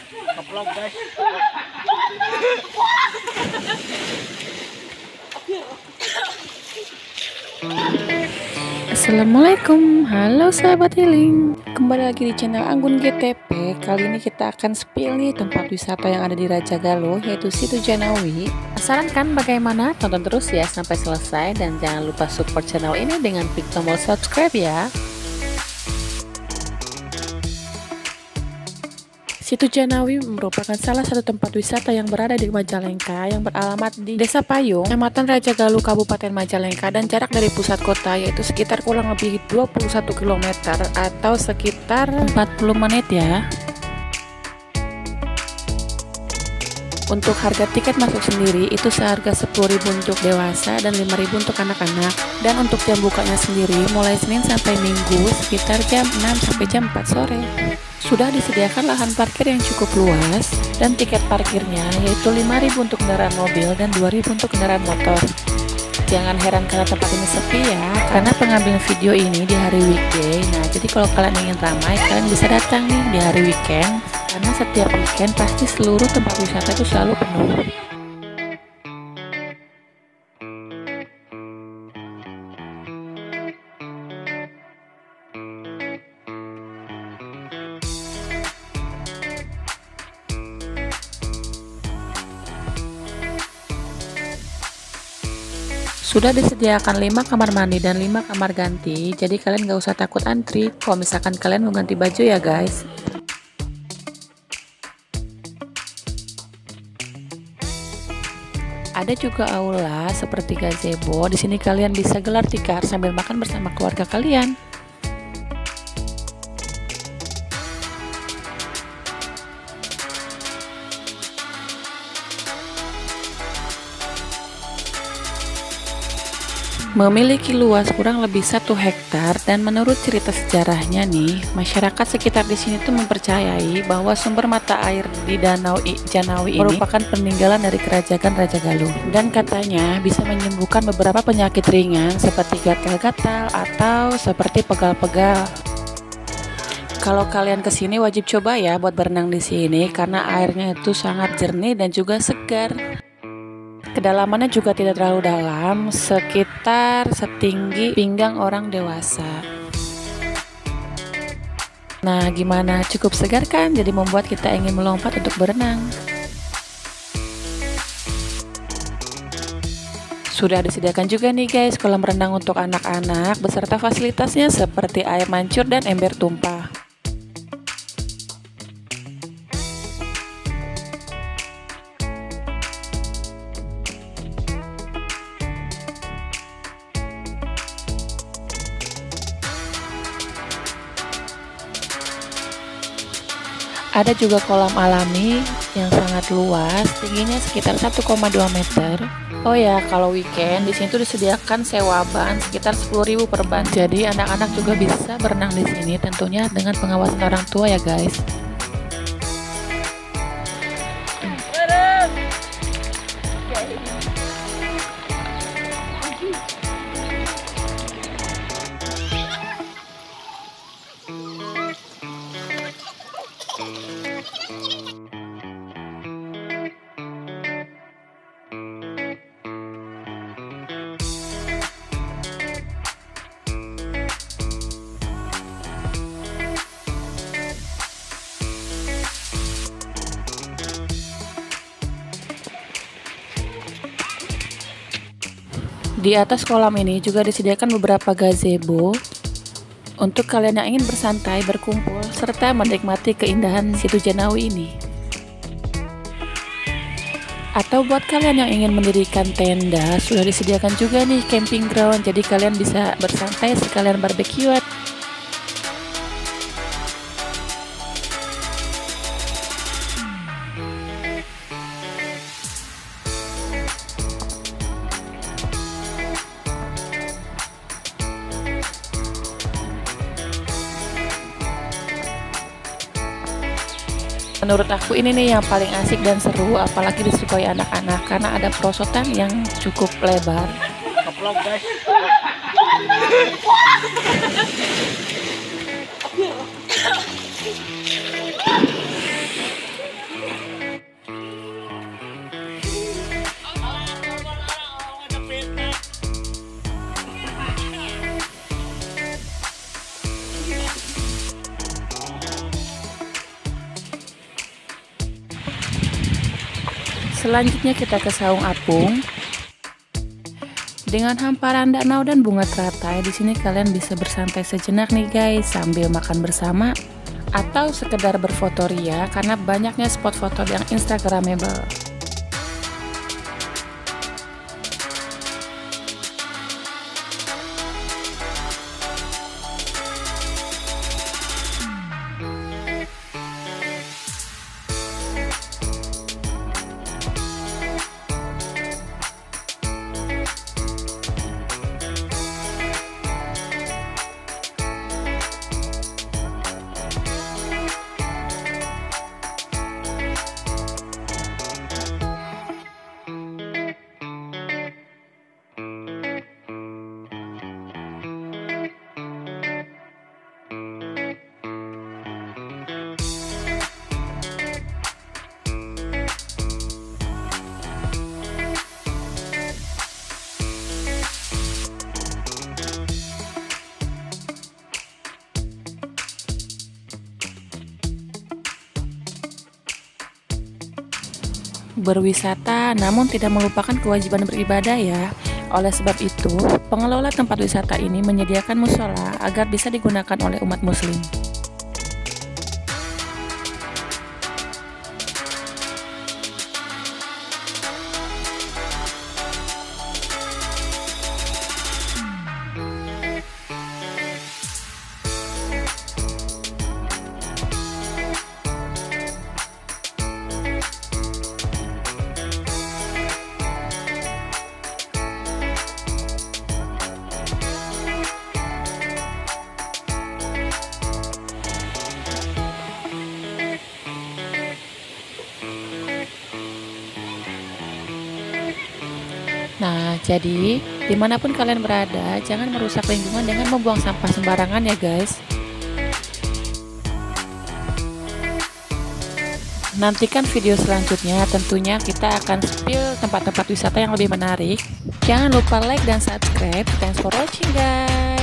Keplok guys. Assalamualaikum, halo sahabat healing. Kembali lagi di channel Anggun GTP. Kali ini kita akan spill nih tempat wisata yang ada di Raja Galuh, yaitu Situ Janawi. Penasaran kan bagaimana? Tonton terus ya sampai selesai dan jangan lupa support channel ini dengan klik tombol subscribe ya. Situ Janawi merupakan salah satu tempat wisata yang berada di Majalengka yang beralamat di Desa Payung, Kecamatan Raja Galuh, Kabupaten Majalengka, dan jarak dari pusat kota yaitu sekitar kurang lebih 21 km atau sekitar 40 menit ya. Untuk harga tiket masuk sendiri itu seharga 10.000 untuk dewasa dan 5.000 untuk anak-anak. Dan untuk jam bukanya sendiri mulai Senin sampai Minggu sekitar jam 6 sampai jam 4 sore. Sudah disediakan lahan parkir yang cukup luas dan tiket parkirnya yaitu 5.000 untuk kendaraan mobil dan 2.000 untuk kendaraan motor. Jangan heran karena tempat ini sepi ya, karena pengambilan video ini di hari weekday. Nah, jadi kalau kalian ingin ramai, kalian bisa datang nih di hari weekend, karena setiap weekend pasti seluruh tempat wisata itu selalu penuh. Sudah disediakan 5 kamar mandi dan 5 kamar ganti, jadi kalian gak usah takut antri kalau misalkan kalian mau ganti baju ya guys. Ada juga aula seperti gazebo. Di sini kalian bisa gelar tikar sambil makan bersama keluarga kalian. Memiliki luas kurang lebih 1 hektar dan menurut cerita sejarahnya nih, masyarakat sekitar di sini tuh mempercayai bahwa sumber mata air di Danau Janawi ini merupakan peninggalan dari kerajaan Raja Galuh dan katanya bisa menyembuhkan beberapa penyakit ringan seperti gatal-gatal atau seperti pegal-pegal. Kalau kalian kesini wajib coba ya buat berenang di sini karena airnya itu sangat jernih dan juga segar. Kedalamannya juga tidak terlalu dalam, sekitar setinggi pinggang orang dewasa. Nah, gimana? Cukup segar kan? Jadi membuat kita ingin melompat untuk berenang. Sudah disediakan juga nih guys kolam renang untuk anak-anak beserta fasilitasnya seperti air mancur dan ember tumpah. Ada juga kolam alami yang sangat luas, tingginya sekitar 1,2 meter. Oh ya, kalau weekend di sini tuh disediakan sewa ban sekitar 10.000 per ban. Jadi anak-anak juga bisa berenang di sini, tentunya dengan pengawasan orang tua ya guys. Di atas kolam ini juga disediakan beberapa gazebo untuk kalian yang ingin bersantai, berkumpul, serta menikmati keindahan Situ Janawi ini. Atau buat kalian yang ingin mendirikan tenda, sudah disediakan juga nih camping ground, jadi kalian bisa bersantai sekalian barbeque. Menurut aku ini nih yang paling asik dan seru, apalagi disukai anak-anak karena ada perosotan yang cukup lebar. Keplok guys. Selanjutnya kita ke Saung Apung. Dengan hamparan danau dan bunga teratai, di sini kalian bisa bersantai sejenak nih guys, sambil makan bersama atau sekedar berfoto ria karena banyaknya spot foto yang instagramable. Berwisata namun tidak melupakan kewajiban beribadah ya. Oleh sebab itu, pengelola tempat wisata ini menyediakan musola agar bisa digunakan oleh umat muslim. Nah, jadi dimanapun kalian berada, jangan merusak lingkungan dengan membuang sampah sembarangan ya guys. Nantikan video selanjutnya, tentunya kita akan spill tempat-tempat wisata yang lebih menarik. Jangan lupa like dan subscribe. Thanks for watching guys.